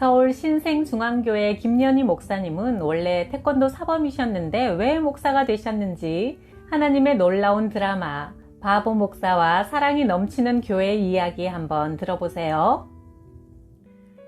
서울 신생중앙교회 김연희 목사님은 원래 태권도 사범이셨는데 왜 목사가 되셨는지 하나님의 놀라운 드라마 바보 목사와 사랑이 넘치는 교회 이야기 한번 들어보세요.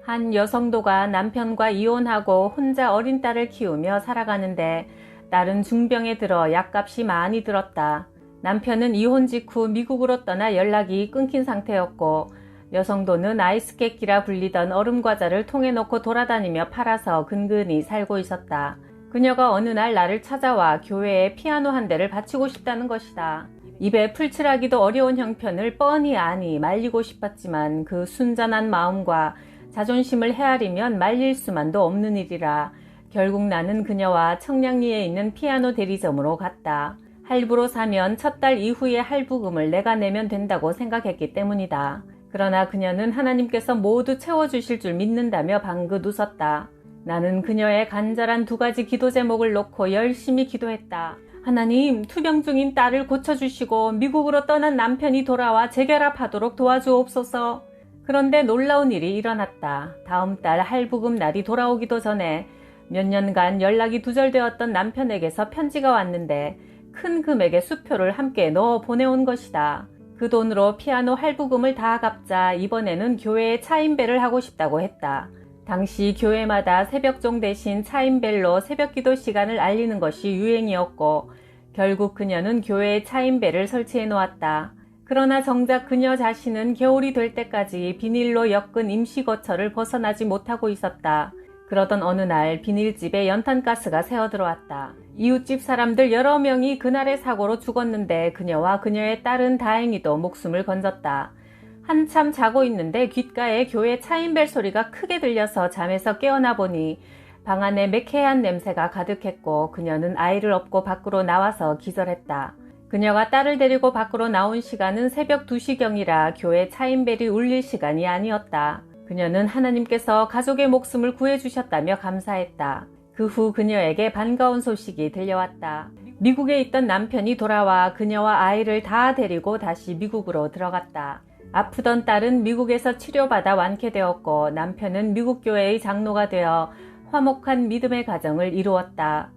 한 여성도가 남편과 이혼하고 혼자 어린 딸을 키우며 살아가는데 딸은 중병에 들어 약값이 많이 들었다. 남편은 이혼 직후 미국으로 떠나 연락이 끊긴 상태였고 여성도는 아이스케키라 불리던 얼음과자를 통에 넣고 돌아다니며 팔아서 근근히 살고 있었다. 그녀가 어느 날 나를 찾아와 교회에 피아노 한 대를 바치고 싶다는 것이다. 입에 풀칠하기도 어려운 형편을 뻔히 아니 말리고 싶었지만 그 순전한 마음과 자존심을 헤아리면 말릴 수만도 없는 일이라 결국 나는 그녀와 청량리에 있는 피아노 대리점으로 갔다. 할부로 사면 첫 달 이후의 할부금을 내가 내면 된다고 생각했기 때문이다. 그러나 그녀는 하나님께서 모두 채워주실 줄 믿는다며 방긋 웃었다. 나는 그녀의 간절한 두 가지 기도 제목을 놓고 열심히 기도했다. 하나님, 투병 중인 딸을 고쳐주시고 미국으로 떠난 남편이 돌아와 재결합하도록 도와주옵소서. 그런데 놀라운 일이 일어났다. 다음 달 할부금 날이 돌아오기도 전에 몇 년간 연락이 두절되었던 남편에게서 편지가 왔는데 큰 금액의 수표를 함께 넣어 보내온 것이다. 그 돈으로 피아노 할부금을 다 갚자 이번에는 교회에 차인배를 하고 싶다고 했다. 당시 교회마다 새벽종 대신 차인벨로 새벽기도 시간을 알리는 것이 유행이었고 결국 그녀는 교회에 차인배를 설치해 놓았다. 그러나 정작 그녀 자신은 겨울이 될 때까지 비닐로 엮은 임시거처를 벗어나지 못하고 있었다. 그러던 어느 날 비닐집에 연탄가스가 새어들어왔다. 이웃집 사람들 여러 명이 그날의 사고로 죽었는데 그녀와 그녀의 딸은 다행히도 목숨을 건졌다. 한참 자고 있는데 귓가에 교회 차인벨 소리가 크게 들려서 잠에서 깨어나 보니 방 안에 매캐한 냄새가 가득했고 그녀는 아이를 업고 밖으로 나와서 기절했다. 그녀가 딸을 데리고 밖으로 나온 시간은 새벽 2시경이라 교회 차인벨이 울릴 시간이 아니었다. 그녀는 하나님께서 가족의 목숨을 구해주셨다며 감사했다. 그 후 그녀에게 반가운 소식이 들려왔다. 미국에 있던 남편이 돌아와 그녀와 아이를 다 데리고 다시 미국으로 들어갔다. 아프던 딸은 미국에서 치료받아 완쾌되었고 남편은 미국 교회의 장로가 되어 화목한 믿음의 가정을 이루었다.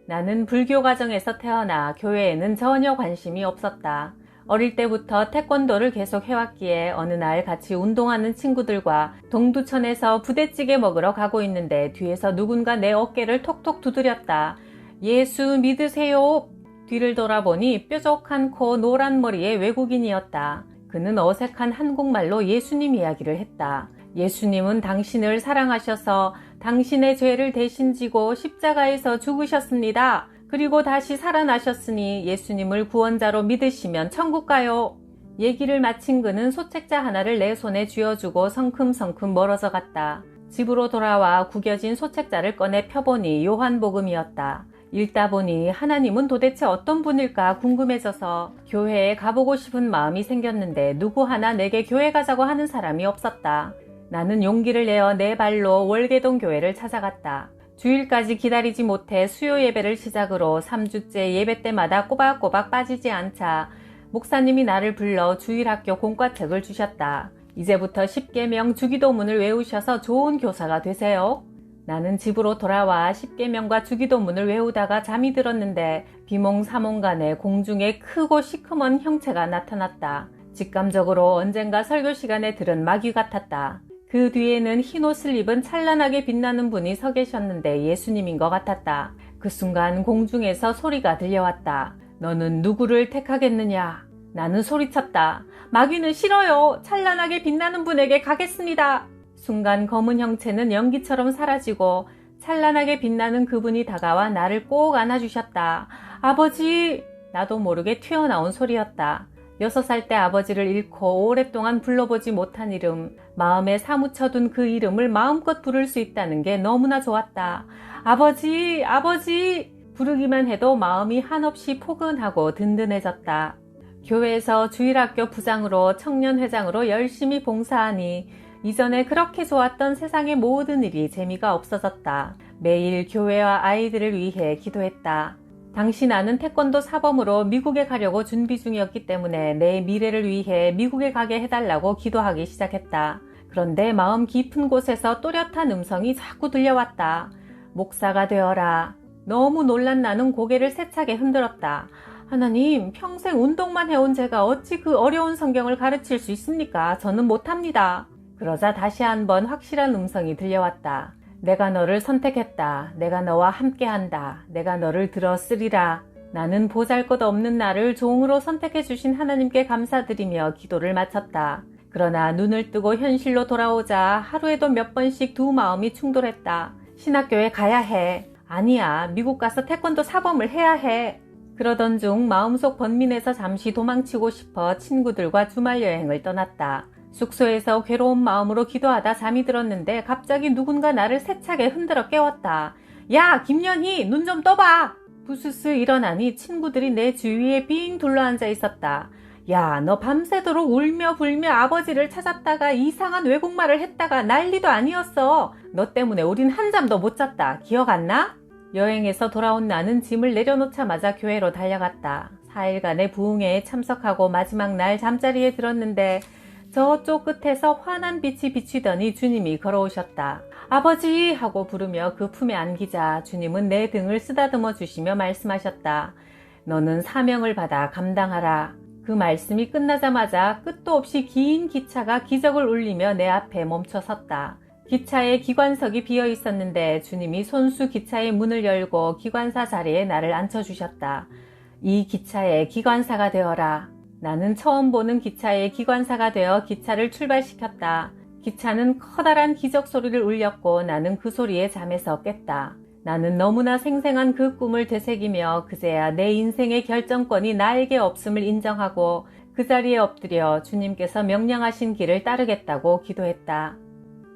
나는 불교 가정에서 태어나 교회에는 전혀 관심이 없었다. 어릴 때부터 태권도를 계속 해왔기에 어느 날 같이 운동하는 친구들과 동두천에서 부대찌개 먹으러 가고 있는데 뒤에서 누군가 내 어깨를 톡톡 두드렸다. 예수 믿으세요. 뒤를 돌아보니 뾰족한 코 노란 머리의 외국인이었다. 그는 어색한 한국말로 예수님 이야기를 했다. 예수님은 당신을 사랑하셔서 당신의 죄를 대신 지고 십자가에서 죽으셨습니다. 그리고 다시 살아나셨으니 예수님을 구원자로 믿으시면 천국 가요. 얘기를 마친 그는 소책자 하나를 내 손에 쥐어주고 성큼성큼 멀어져 갔다. 집으로 돌아와 구겨진 소책자를 꺼내 펴보니 요한복음이었다. 읽다 보니 하나님은 도대체 어떤 분일까 궁금해져서 교회에 가보고 싶은 마음이 생겼는데 누구 하나 내게 교회 가자고 하는 사람이 없었다. 나는 용기를 내어 내 발로 월계동 교회를 찾아갔다. 주일까지 기다리지 못해 수요 예배를 시작으로 3주째 예배 때마다 꼬박꼬박 빠지지 않자 목사님이 나를 불러 주일학교 공과책을 주셨다. 이제부터 10계명 주기도문을 외우셔서 좋은 교사가 되세요. 나는 집으로 돌아와 10계명과 주기도문을 외우다가 잠이 들었는데 비몽사몽간에 공중에 크고 시커먼 형체가 나타났다. 직감적으로 언젠가 설교 시간에 들은 마귀 같았다. 그 뒤에는 흰 옷을 입은 찬란하게 빛나는 분이 서 계셨는데 예수님인 것 같았다. 그 순간 공중에서 소리가 들려왔다. 너는 누구를 택하겠느냐? 나는 소리쳤다. 마귀는 싫어요. 찬란하게 빛나는 분에게 가겠습니다. 순간 검은 형체는 연기처럼 사라지고 찬란하게 빛나는 그분이 다가와 나를 꼭 안아주셨다. 아버지! 나도 모르게 튀어나온 소리였다. 6살 때 아버지를 잃고 오랫동안 불러보지 못한 이름, 마음에 사무쳐둔 그 이름을 마음껏 부를 수 있다는 게 너무나 좋았다. 아버지! 아버지! 부르기만 해도 마음이 한없이 포근하고 든든해졌다. 교회에서 주일학교 부장으로 청년회장으로 열심히 봉사하니 이전에 그렇게 좋았던 세상의 모든 일이 재미가 없어졌다. 매일 교회와 아이들을 위해 기도했다. 당시 나는 태권도 사범으로 미국에 가려고 준비 중이었기 때문에 내 미래를 위해 미국에 가게 해달라고 기도하기 시작했다. 그런데 마음 깊은 곳에서 또렷한 음성이 자꾸 들려왔다. 목사가 되어라. 너무 놀란 나는 고개를 세차게 흔들었다. 하나님, 평생 운동만 해온 제가 어찌 그 어려운 성경을 가르칠 수 있습니까? 저는 못합니다. 그러자 다시 한번 확실한 음성이 들려왔다. 내가 너를 선택했다. 내가 너와 함께한다. 내가 너를 들어쓰리라. 나는 보잘것없는 나를 종으로 선택해 주신 하나님께 감사드리며 기도를 마쳤다. 그러나 눈을 뜨고 현실로 돌아오자 하루에도 몇 번씩 두 마음이 충돌했다. 신학교에 가야 해. 아니야, 미국 가서 태권도 사범을 해야 해. 그러던 중 마음속 번민에서 잠시 도망치고 싶어 친구들과 주말 여행을 떠났다. 숙소에서 괴로운 마음으로 기도하다 잠이 들었는데 갑자기 누군가 나를 세차게 흔들어 깨웠다. 야, 김연희, 눈 좀 떠봐. 부스스 일어나니 친구들이 내 주위에 빙 둘러앉아 있었다. 야, 너 밤새도록 울며 불며 아버지를 찾았다가 이상한 외국말을 했다가 난리도 아니었어. 너 때문에 우린 한잠도 못 잤다. 기억 안 나? 여행에서 돌아온 나는 짐을 내려놓자마자 교회로 달려갔다. 4일간의 부흥회에 참석하고 마지막 날 잠자리에 들었는데 저쪽 끝에서 환한 빛이 비추더니 주님이 걸어오셨다. 아버지! 하고 부르며 그 품에 안기자 주님은 내 등을 쓰다듬어 주시며 말씀하셨다. 너는 사명을 받아 감당하라. 그 말씀이 끝나자마자 끝도 없이 긴 기차가 기적을 울리며 내 앞에 멈춰 섰다. 기차에 기관석이 비어 있었는데 주님이 손수 기차의 문을 열고 기관사 자리에 나를 앉혀주셨다. 이 기차의 기관사가 되어라. 나는 처음 보는 기차의 기관사가 되어 기차를 출발시켰다. 기차는 커다란 기적 소리를 울렸고 나는 그 소리에 잠에서 깼다. 나는 너무나 생생한 그 꿈을 되새기며 그제야 내 인생의 결정권이 나에게 없음을 인정하고 그 자리에 엎드려 주님께서 명령하신 길을 따르겠다고 기도했다.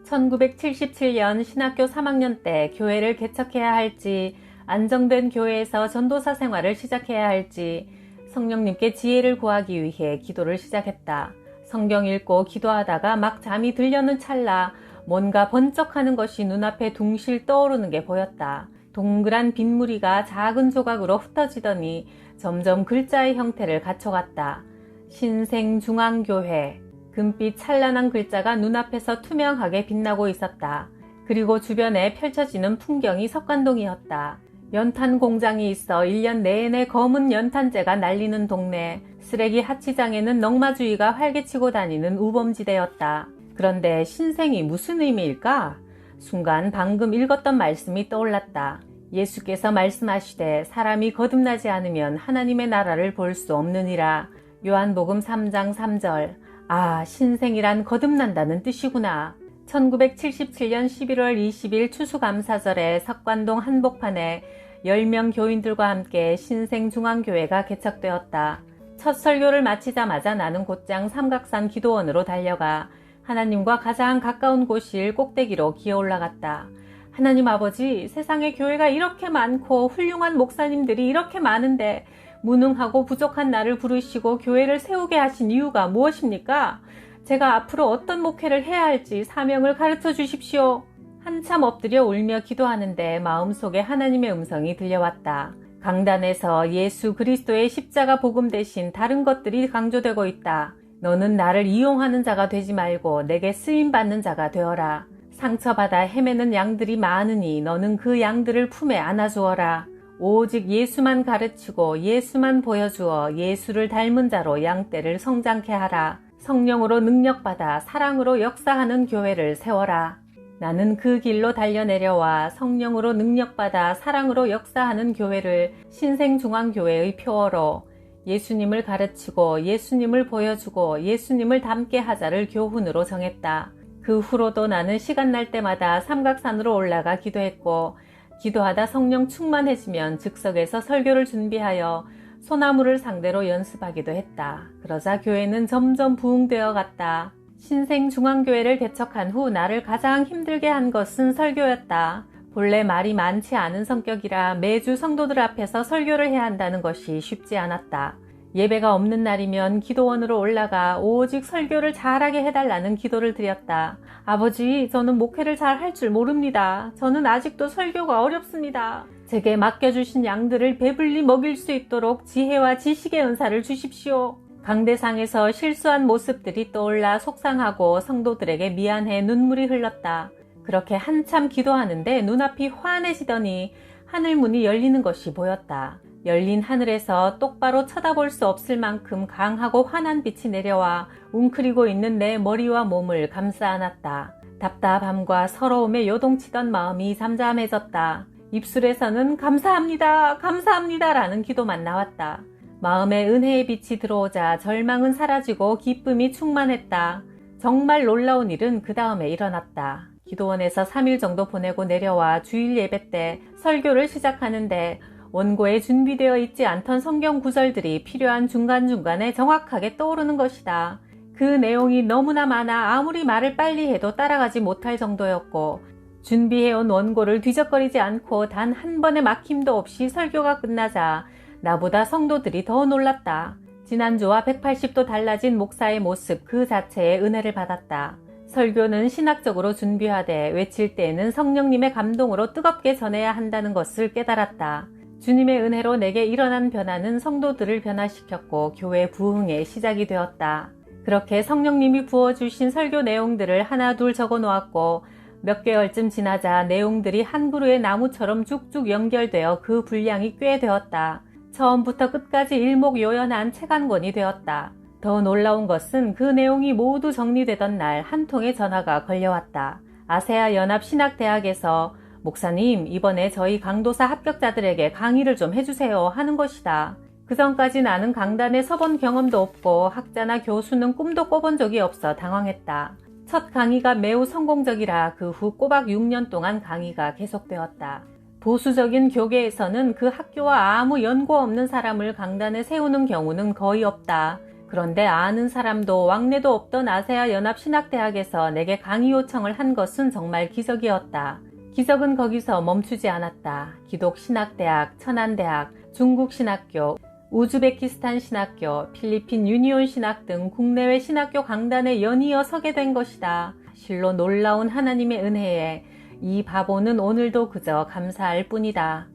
1977년 신학교 3학년 때 교회를 개척해야 할지 안정된 교회에서 전도사 생활을 시작해야 할지 성령님께 지혜를 구하기 위해 기도를 시작했다. 성경 읽고 기도하다가 막 잠이 들려는 찰나 뭔가 번쩍하는 것이 눈앞에 둥실 떠오르는 게 보였다. 동그란 빗무리가 작은 조각으로 흩어지더니 점점 글자의 형태를 갖춰갔다. 신생중앙교회. 금빛 찬란한 글자가 눈앞에서 투명하게 빛나고 있었다. 그리고 주변에 펼쳐지는 풍경이 석관동이었다. 연탄 공장이 있어 1년 내내 검은 연탄재가 날리는 동네, 쓰레기 하치장에는 넝마주의가 활개치고 다니는 우범지대였다. 그런데 신생이 무슨 의미일까? 순간 방금 읽었던 말씀이 떠올랐다. 예수께서 말씀하시되 사람이 거듭나지 않으면 하나님의 나라를 볼 수 없느니라. 요한복음 3장 3절. 아, 신생이란 거듭난다는 뜻이구나. 1977년 11월 20일 추수감사절에 석관동 한복판에 10명 교인들과 함께 신생중앙교회가 개척되었다. 첫 설교를 마치자마자 나는 곧장 삼각산 기도원으로 달려가 하나님과 가장 가까운 곳일 꼭대기로 기어 올라갔다. 하나님 아버지, 세상에 교회가 이렇게 많고 훌륭한 목사님들이 이렇게 많은데 무능하고 부족한 나를 부르시고 교회를 세우게 하신 이유가 무엇입니까? 제가 앞으로 어떤 목회를 해야 할지 사명을 가르쳐 주십시오. 한참 엎드려 울며 기도하는데 마음속에 하나님의 음성이 들려왔다. 강단에서 예수 그리스도의 십자가 복음 대신 다른 것들이 강조되고 있다. 너는 나를 이용하는 자가 되지 말고 내게 쓰임받는 자가 되어라. 상처받아 헤매는 양들이 많으니 너는 그 양들을 품에 안아주어라. 오직 예수만 가르치고 예수만 보여주어 예수를 닮은 자로 양떼를 성장케 하라. 성령으로 능력받아 사랑으로 역사하는 교회를 세워라. 나는 그 길로 달려내려와 성령으로 능력받아 사랑으로 역사하는 교회를 신생중앙교회의 표어로 예수님을 가르치고 예수님을 보여주고 예수님을 닮게 하자를 교훈으로 정했다. 그 후로도 나는 시간 날 때마다 삼각산으로 올라가 기도했고 기도하다 성령 충만해지면 즉석에서 설교를 준비하여 소나무를 상대로 연습하기도 했다. 그러자 교회는 점점 부흥되어 갔다. 신생중앙교회를 개척한 후 나를 가장 힘들게 한 것은 설교였다. 본래 말이 많지 않은 성격이라 매주 성도들 앞에서 설교를 해야 한다는 것이 쉽지 않았다. 예배가 없는 날이면 기도원으로 올라가 오직 설교를 잘하게 해달라는 기도를 드렸다. 아버지, 저는 목회를 잘 할 줄 모릅니다. 저는 아직도 설교가 어렵습니다. 제게 맡겨주신 양들을 배불리 먹일 수 있도록 지혜와 지식의 은사를 주십시오. 강대상에서 실수한 모습들이 떠올라 속상하고 성도들에게 미안해 눈물이 흘렀다. 그렇게 한참 기도하는데 눈앞이 환해지더니 하늘문이 열리는 것이 보였다. 열린 하늘에서 똑바로 쳐다볼 수 없을 만큼 강하고 환한 빛이 내려와 웅크리고 있는 내 머리와 몸을 감싸 안았다. 답답함과 서러움에 요동치던 마음이 잠잠해졌다. 입술에서는 감사합니다, 감사합니다 라는 기도만 나왔다. 마음에 은혜의 빛이 들어오자 절망은 사라지고 기쁨이 충만했다. 정말 놀라운 일은 그 다음에 일어났다. 기도원에서 3일 정도 보내고 내려와 주일 예배 때 설교를 시작하는데 원고에 준비되어 있지 않던 성경 구절들이 필요한 중간중간에 정확하게 떠오르는 것이다. 그 내용이 너무나 많아 아무리 말을 빨리 해도 따라가지 못할 정도였고 준비해온 원고를 뒤적거리지 않고 단 한 번의 막힘도 없이 설교가 끝나자 나보다 성도들이 더 놀랐다. 지난주와 180도 달라진 목사의 모습 그 자체에 은혜를 받았다. 설교는 신학적으로 준비하되 외칠 때에는 성령님의 감동으로 뜨겁게 전해야 한다는 것을 깨달았다. 주님의 은혜로 내게 일어난 변화는 성도들을 변화시켰고 교회 부흥의 시작이 되었다. 그렇게 성령님이 부어주신 설교 내용들을 하나둘 적어 놓았고 몇 개월쯤 지나자 내용들이 한 그루의 나무처럼 쭉쭉 연결되어 그 분량이 꽤 되었다. 처음부터 끝까지 일목요연한 책 한 권이 되었다. 더 놀라운 것은 그 내용이 모두 정리되던 날 한 통의 전화가 걸려왔다. 아세아 연합 신학대학에서 목사님, 이번에 저희 강도사 합격자들에게 강의를 좀 해주세요 하는 것이다. 그전까지 나는 강단에 서본 경험도 없고 학자나 교수는 꿈도 꿔본 적이 없어 당황했다. 첫 강의가 매우 성공적이라 그 후 꼬박 6년 동안 강의가 계속되었다. 보수적인 교계에서는 그 학교와 아무 연고 없는 사람을 강단에 세우는 경우는 거의 없다. 그런데 아는 사람도 왕래도 없던 아세아 연합 신학대학에서 내게 강의 요청을 한 것은 정말 기적이었다. 기적은 거기서 멈추지 않았다. 기독 신학대학, 천안대학, 중국 신학교, 우즈베키스탄 신학교, 필리핀 유니온 신학 등 국내외 신학교 강단에 연이어 서게 된 것이다. 실로 놀라운 하나님의 은혜에 이 바보는 오늘도 그저 감사할 뿐이다.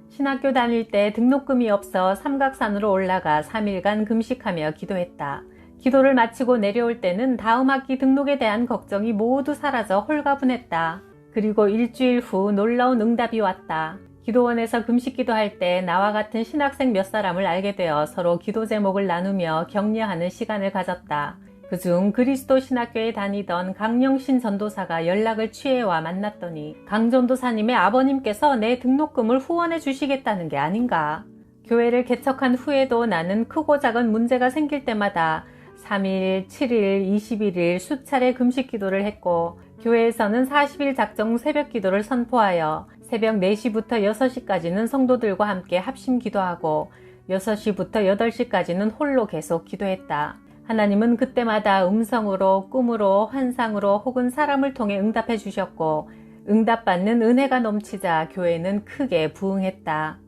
신학교 다닐 때 등록금이 없어 삼각산으로 올라가 3일간 금식하며 기도했다. 기도를 마치고 내려올 때는 다음 학기 등록에 대한 걱정이 모두 사라져 홀가분했다. 그리고 일주일 후 놀라운 응답이 왔다. 기도원에서 금식 기도할 때 나와 같은 신학생 몇 사람을 알게 되어 서로 기도 제목을 나누며 격려하는 시간을 가졌다. 그중 그리스도 신학교에 다니던 강영신 전도사가 연락을 취해와 만났더니 강 전도사님의 아버님께서 내 등록금을 후원해 주시겠다는 게 아닌가. 교회를 개척한 후에도 나는 크고 작은 문제가 생길 때마다 3일, 7일, 21일 수차례 금식 기도를 했고 교회에서는 40일 작정 새벽 기도를 선포하여 새벽 4시부터 6시까지는 성도들과 함께 합심 기도하고 6시부터 8시까지는 홀로 계속 기도했다. 하나님은 그때마다 음성으로, 꿈으로, 환상으로 혹은 사람을 통해 응답해 주셨고 응답받는 은혜가 넘치자 교회는 크게 부흥했다.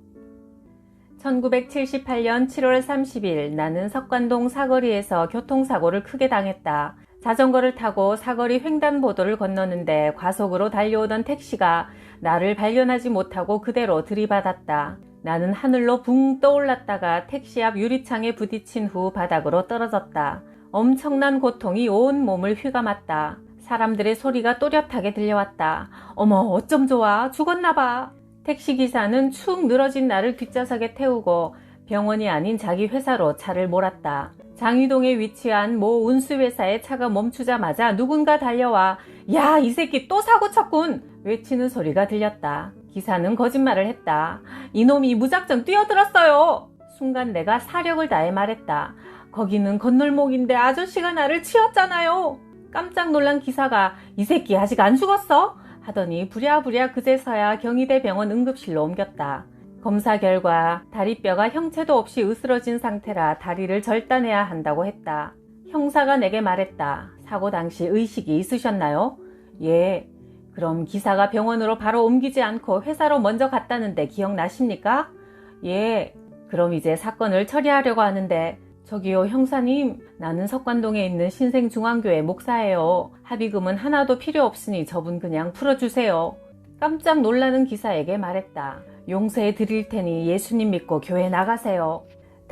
1978년 7월 30일 나는 석관동 사거리에서 교통사고를 크게 당했다. 자전거를 타고 사거리 횡단보도를 건너는데 과속으로 달려오던 택시가 나를 발견하지 못하고 그대로 들이받았다. 나는 하늘로 붕 떠올랐다가 택시 앞 유리창에 부딪힌 후 바닥으로 떨어졌다. 엄청난 고통이 온 몸을 휘감았다. 사람들의 소리가 또렷하게 들려왔다. 어머, 어쩜 좋아, 죽었나봐. 택시기사는 축 늘어진 나를 뒷좌석에 태우고 병원이 아닌 자기 회사로 차를 몰았다. 장위동에 위치한 모 운수회사의 차가 멈추자마자 누군가 달려와 야, 이 새끼 또 사고 쳤군! 외치는 소리가 들렸다. 기사는 거짓말을 했다. 이놈이 무작정 뛰어들었어요. 순간 내가 사력을 다해 말했다. 거기는 건널목인데 아저씨가 나를 치었잖아요. 깜짝 놀란 기사가 이 새끼 아직 안 죽었어? 하더니 부랴부랴 그제서야 경희대 병원 응급실로 옮겼다. 검사 결과 다리뼈가 형체도 없이 으스러진 상태라 다리를 절단해야 한다고 했다. 형사가 내게 말했다. 사고 당시 의식이 있으셨나요? 예. 그럼 기사가 병원으로 바로 옮기지 않고 회사로 먼저 갔다는데 기억나십니까? 예. 그럼 이제 사건을 처리하려고 하는데 저기요 형사님, 나는 석관동에 있는 신생중앙교회 목사예요. 합의금은 하나도 필요 없으니 저분 그냥 풀어주세요. 깜짝 놀라는 기사에게 말했다. 용서해 드릴 테니 예수님 믿고 교회 나가세요.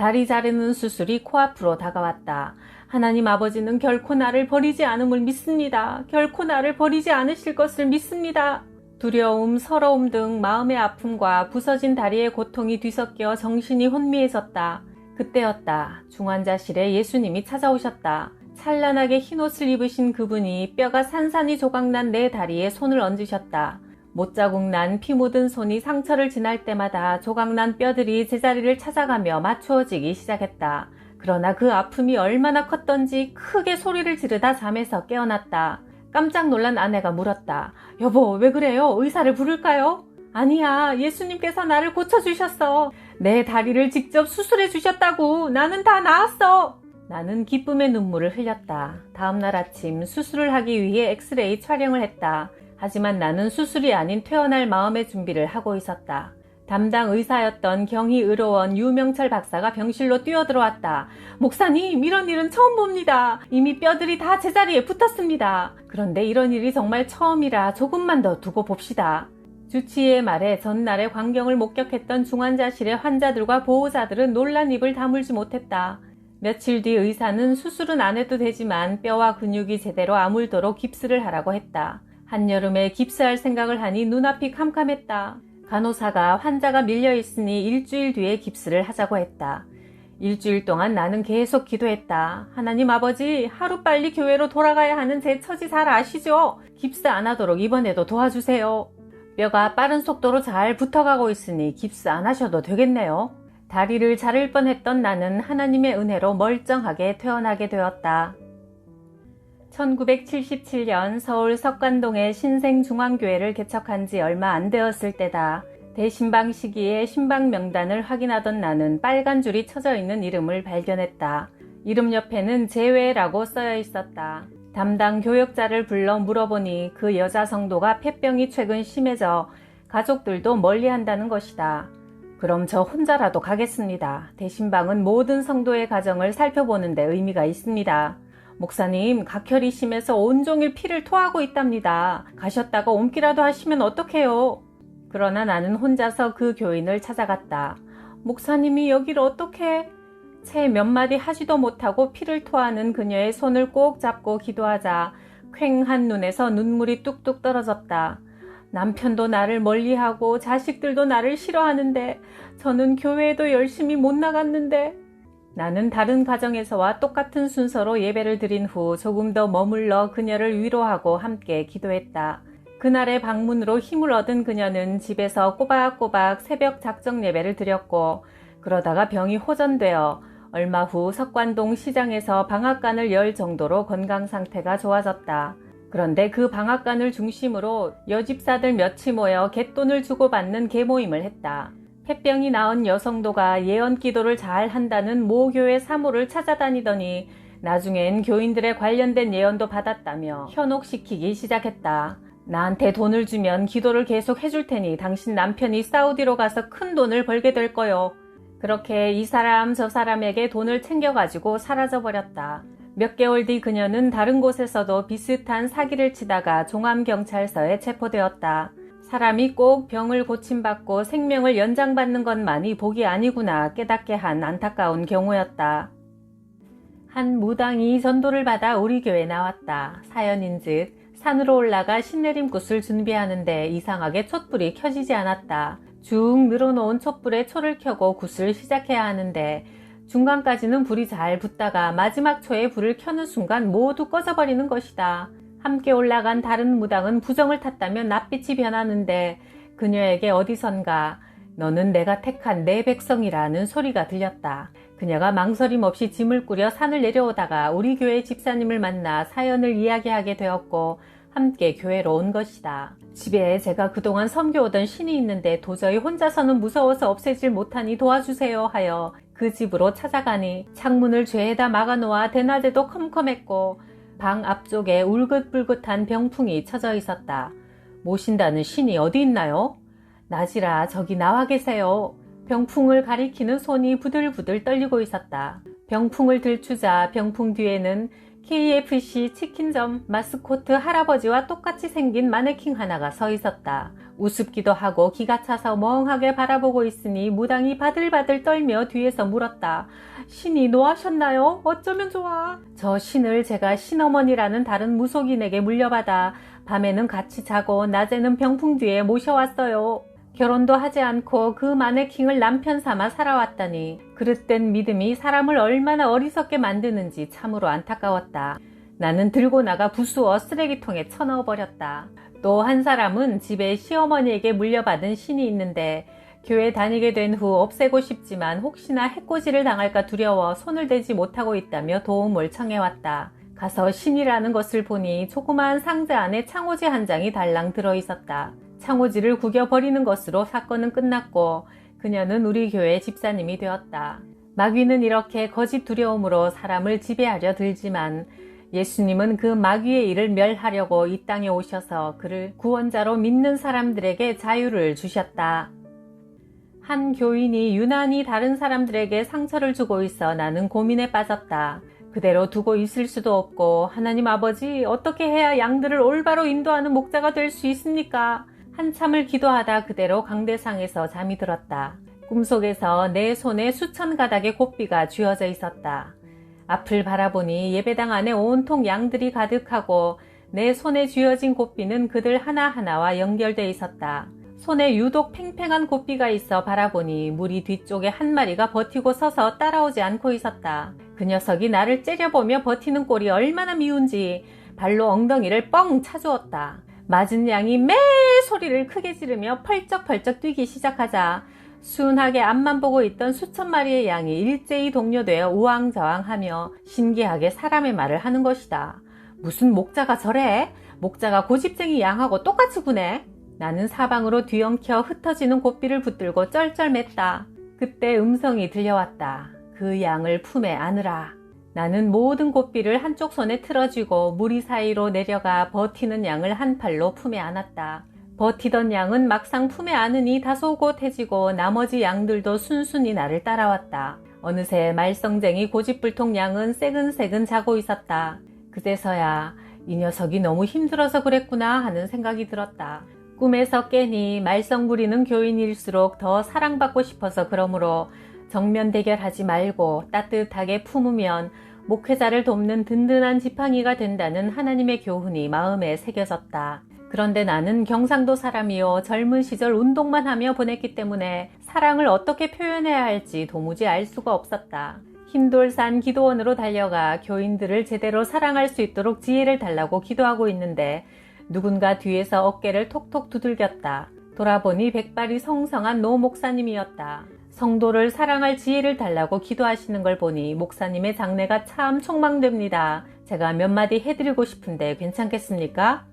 다리 자르는 수술이 코앞으로 다가왔다. 하나님 아버지는 결코 나를 버리지 않음을 믿습니다. 결코 나를 버리지 않으실 것을 믿습니다. 두려움, 서러움 등 마음의 아픔과 부서진 다리의 고통이 뒤섞여 정신이 혼미해졌다. 그때였다. 중환자실에 예수님이 찾아오셨다. 찬란하게 흰옷을 입으신 그분이 뼈가 산산이 조각난 내 다리에 손을 얹으셨다. 못자국 난 피 묻은 손이 상처를 지날 때마다 조각난 뼈들이 제자리를 찾아가며 맞추어지기 시작했다. 그러나 그 아픔이 얼마나 컸던지 크게 소리를 지르다 잠에서 깨어났다. 깜짝 놀란 아내가 물었다. 여보, 왜 그래요? 의사를 부를까요? 아니야, 예수님께서 나를 고쳐주셨어. 내 다리를 직접 수술해 주셨다고. 나는 다 나았어. 나는 기쁨의 눈물을 흘렸다. 다음날 아침 수술을 하기 위해 엑스레이 촬영을 했다. 하지만 나는 수술이 아닌 퇴원할 마음의 준비를 하고 있었다. 담당 의사였던 경희의료원 유명철 박사가 병실로 뛰어들어왔다. 목사님, 이런 일은 처음 봅니다. 이미 뼈들이 다 제자리에 붙었습니다. 그런데 이런 일이 정말 처음이라 조금만 더 두고 봅시다. 주치의의 말에 전날의 광경을 목격했던 중환자실의 환자들과 보호자들은 놀란 입을 다물지 못했다. 며칠 뒤 의사는 수술은 안 해도 되지만 뼈와 근육이 제대로 아물도록 깁스를 하라고 했다. 한여름에 깁스할 생각을 하니 눈앞이 캄캄했다. 간호사가 환자가 밀려있으니 일주일 뒤에 깁스를 하자고 했다. 일주일 동안 나는 계속 기도했다. 하나님 아버지, 하루빨리 교회로 돌아가야 하는 제 처지 잘 아시죠? 깁스 안 하도록 이번에도 도와주세요. 뼈가 빠른 속도로 잘 붙어가고 있으니 깁스 안 하셔도 되겠네요. 다리를 자를 뻔했던 나는 하나님의 은혜로 멀쩡하게 퇴원하게 되었다. 1977년 서울 석관동의 신생중앙교회를 개척한 지 얼마 안 되었을 때다. 대신방 시기에 신방 명단을 확인하던 나는 빨간 줄이 쳐져 있는 이름을 발견했다. 이름 옆에는 제외라고 써여 있었다. 담당 교역자를 불러 물어보니 그 여자 성도가 폐병이 최근 심해져 가족들도 멀리한다는 것이다. 그럼 저 혼자라도 가겠습니다. 대신방은 모든 성도의 가정을 살펴보는 데 의미가 있습니다. 목사님, 각혈이 심해서 온종일 피를 토하고 있답니다. 가셨다가 옮기라도 하시면 어떡해요? 그러나 나는 혼자서 그 교인을 찾아갔다. 목사님이 여길 어떻게? 채 몇 마디 하지도 못하고 피를 토하는 그녀의 손을 꼭 잡고 기도하자 퀭한 눈에서 눈물이 뚝뚝 떨어졌다. 남편도 나를 멀리하고 자식들도 나를 싫어하는데 저는 교회에도 열심히 못 나갔는데. 나는 다른 가정에서와 똑같은 순서로 예배를 드린 후 조금 더 머물러 그녀를 위로하고 함께 기도했다. 그날의 방문으로 힘을 얻은 그녀는 집에서 꼬박꼬박 새벽 작정 예배를 드렸고 그러다가 병이 호전되어 얼마 후 석관동 시장에서 방앗간을 열 정도로 건강 상태가 좋아졌다. 그런데 그 방앗간을 중심으로 여집사들 몇이 모여 갯돈을 주고받는 계모임을 했다. 폐병이 나은 여성도가 예언 기도를 잘 한다는 모교회 사모를 찾아다니더니 나중엔 교인들의 관련된 예언도 받았다며 현혹시키기 시작했다. 나한테 돈을 주면 기도를 계속 해줄 테니 당신 남편이 사우디로 가서 큰 돈을 벌게 될 거요. 그렇게 이 사람 저 사람에게 돈을 챙겨가지고 사라져버렸다. 몇 개월 뒤 그녀는 다른 곳에서도 비슷한 사기를 치다가 종암경찰서에 체포되었다. 사람이 꼭 병을 고침받고 생명을 연장받는 것만이 복이 아니구나 깨닫게 한 안타까운 경우였다. 한 무당이 전도를 받아 우리 교회에 나왔다. 사연인즉 산으로 올라가 신내림굿을 준비하는데 이상하게 촛불이 켜지지 않았다. 쭉 늘어놓은 촛불에 초를 켜고 굿을 시작해야 하는데 중간까지는 불이 잘 붙다가 마지막 초에 불을 켜는 순간 모두 꺼져버리는 것이다. 함께 올라간 다른 무당은 부정을 탔다며 낯빛이 변하는데 그녀에게 어디선가 너는 내가 택한 내 백성이라는 소리가 들렸다. 그녀가 망설임 없이 짐을 꾸려 산을 내려오다가 우리 교회 집사님을 만나 사연을 이야기하게 되었고 함께 교회로 온 것이다. 집에 제가 그동안 섬겨오던 신이 있는데 도저히 혼자서는 무서워서 없애질 못하니 도와주세요 하여 그 집으로 찾아가니 창문을 죄에다 막아놓아 대낮에도 컴컴했고 방 앞쪽에 울긋불긋한 병풍이 쳐져 있었다. 모신다는 신이 어디 있나요? 낮이라 저기 나와 계세요. 병풍을 가리키는 손이 부들부들 떨리고 있었다. 병풍을 들추자 병풍 뒤에는 KFC 치킨점 마스코트 할아버지와 똑같이 생긴 마네킹 하나가 서 있었다. 우습기도 하고 기가 차서 멍하게 바라보고 있으니 무당이 바들바들 떨며 뒤에서 물었다. 신이 노하셨나요? 어쩌면 좋아. 저 신을 제가 신어머니라는 다른 무속인에게 물려받아 밤에는 같이 자고 낮에는 병풍 뒤에 모셔왔어요. 결혼도 하지 않고 그 마네킹을 남편 삼아 살아왔다니 그릇된 믿음이 사람을 얼마나 어리석게 만드는지 참으로 안타까웠다. 나는 들고 나가 부수어 쓰레기통에 쳐넣어버렸다. 또 한 사람은 집에 시어머니에게 물려받은 신이 있는데 교회 다니게 된 후 없애고 싶지만 혹시나 해코지를 당할까 두려워 손을 대지 못하고 있다며 도움을 청해왔다. 가서 신이라는 것을 보니 조그마한 상자 안에 창호지 한 장이 달랑 들어있었다. 창호지를 구겨버리는 것으로 사건은 끝났고 그녀는 우리 교회 집사님이 되었다. 마귀는 이렇게 거짓 두려움으로 사람을 지배하려 들지만 예수님은 그 마귀의 일을 멸하려고 이 땅에 오셔서 그를 구원자로 믿는 사람들에게 자유를 주셨다. 한 교인이 유난히 다른 사람들에게 상처를 주고 있어 나는 고민에 빠졌다. 그대로 두고 있을 수도 없고 하나님 아버지 어떻게 해야 양들을 올바로 인도하는 목자가 될 수 있습니까? 한참을 기도하다 그대로 강대상에서 잠이 들었다. 꿈속에서 내 손에 수천 가닥의 곱비가 쥐어져 있었다. 앞을 바라보니 예배당 안에 온통 양들이 가득하고 내 손에 쥐어진 곱비는 그들 하나하나와 연결돼 있었다. 손에 유독 팽팽한 곱비가 있어 바라보니 무리 뒤쪽에 한 마리가 버티고 서서 따라오지 않고 있었다. 그 녀석이 나를 째려보며 버티는 꼴이 얼마나 미운지 발로 엉덩이를 뻥 차주었다. 맞은 양이 매 소리를 크게 지르며 펄쩍펄쩍 뛰기 시작하자 순하게 앞만 보고 있던 수천 마리의 양이 일제히 동요되어 우왕좌왕하며 신기하게 사람의 말을 하는 것이다. 무슨 목자가 저래? 목자가 고집쟁이 양하고 똑같이 구네? 나는 사방으로 뒤엉켜 흩어지는 곱비를 붙들고 쩔쩔맸다. 그때 음성이 들려왔다. 그 양을 품에 안으라. 나는 모든 곱비를 한쪽 손에 틀어쥐고 무리 사이로 내려가 버티는 양을 한 팔로 품에 안았다. 버티던 양은 막상 품에 안으니 다소곳해지고 나머지 양들도 순순히 나를 따라왔다. 어느새 말썽쟁이 고집불통 양은 새근새근 자고 있었다. 그제서야 이 녀석이 너무 힘들어서 그랬구나 하는 생각이 들었다. 꿈에서 깨니 말썽 부리는 교인일수록 더 사랑받고 싶어서 그러므로 정면 대결하지 말고 따뜻하게 품으면 목회자를 돕는 든든한 지팡이가 된다는 하나님의 교훈이 마음에 새겨졌다. 그런데 나는 경상도 사람이요 젊은 시절 운동만 하며 보냈기 때문에 사랑을 어떻게 표현해야 할지 도무지 알 수가 없었다. 흰돌산 기도원으로 달려가 교인들을 제대로 사랑할 수 있도록 지혜를 달라고 기도하고 있는데 누군가 뒤에서 어깨를 톡톡 두들겼다. 돌아보니 백발이 성성한 노 목사님이었다. 성도를 사랑할 지혜를 달라고 기도하시는 걸 보니 목사님의 장래가 참 촉망됩니다. 제가 몇 마디 해드리고 싶은데 괜찮겠습니까?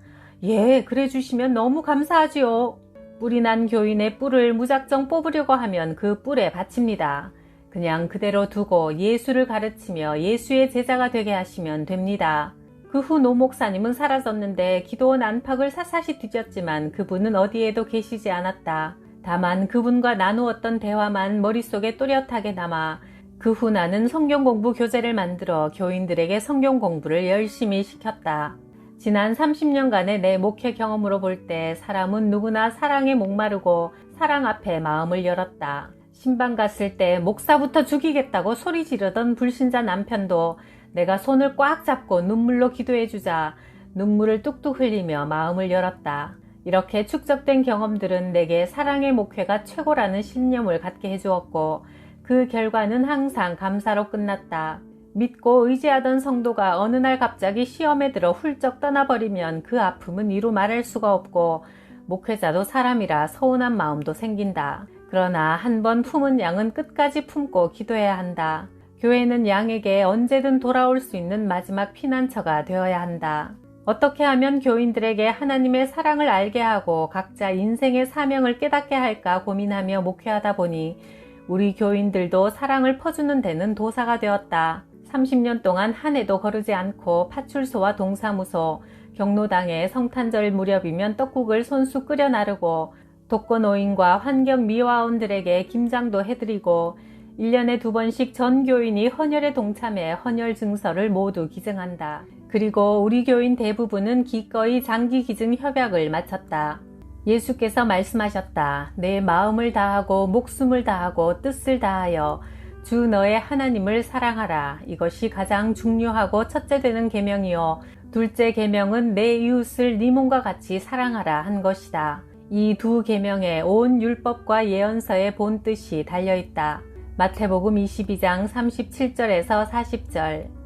예, 그래 주시면 너무 감사하지요. 뿔이 난 교인의 뿔을 무작정 뽑으려고 하면 그 뿔에 바칩니다. 그냥 그대로 두고 예수를 가르치며 예수의 제자가 되게 하시면 됩니다. 그 후 노 목사님은 사라졌는데 기도원 안팎을 샅샅이 뒤졌지만 그분은 어디에도 계시지 않았다. 다만 그분과 나누었던 대화만 머릿속에 또렷하게 남아 그 후 나는 성경 공부 교재를 만들어 교인들에게 성경 공부를 열심히 시켰다. 지난 30년간의 내 목회 경험으로 볼 때 사람은 누구나 사랑에 목마르고 사랑 앞에 마음을 열었다. 신방 갔을 때 목사부터 죽이겠다고 소리 지르던 불신자 남편도 내가 손을 꽉 잡고 눈물로 기도해주자 눈물을 뚝뚝 흘리며 마음을 열었다. 이렇게 축적된 경험들은 내게 사랑의 목회가 최고라는 신념을 갖게 해주었고 그 결과는 항상 감사로 끝났다. 믿고 의지하던 성도가 어느 날 갑자기 시험에 들어 훌쩍 떠나버리면 그 아픔은 이루 말할 수가 없고 목회자도 사람이라 서운한 마음도 생긴다. 그러나 한 번 품은 양은 끝까지 품고 기도해야 한다. 교회는 양에게 언제든 돌아올 수 있는 마지막 피난처가 되어야 한다. 어떻게 하면 교인들에게 하나님의 사랑을 알게 하고 각자 인생의 사명을 깨닫게 할까 고민하며 목회하다 보니 우리 교인들도 사랑을 퍼주는 데는 도사가 되었다. 30년 동안 한 해도 거르지 않고 파출소와 동사무소, 경로당에 성탄절 무렵이면 떡국을 손수 끓여 나르고 독거노인과 환경미화원들에게 김장도 해드리고 1년에 2번씩 전 교인이 헌혈에 동참해 헌혈 증서를 모두 기증한다. 그리고 우리 교인 대부분은 기꺼이 장기 기증 협약을 마쳤다. 예수께서 말씀하셨다. 내 마음을 다하고 목숨을 다하고 뜻을 다하여 주 너의 하나님을 사랑하라. 이것이 가장 중요하고 첫째 되는 계명이요. 둘째 계명은 내 이웃을 네 몸과 같이 사랑하라 한 것이다. 이 두 계명에 온 율법과 예언서의 본 뜻이 달려있다. 마태복음 22장 37절에서 40절.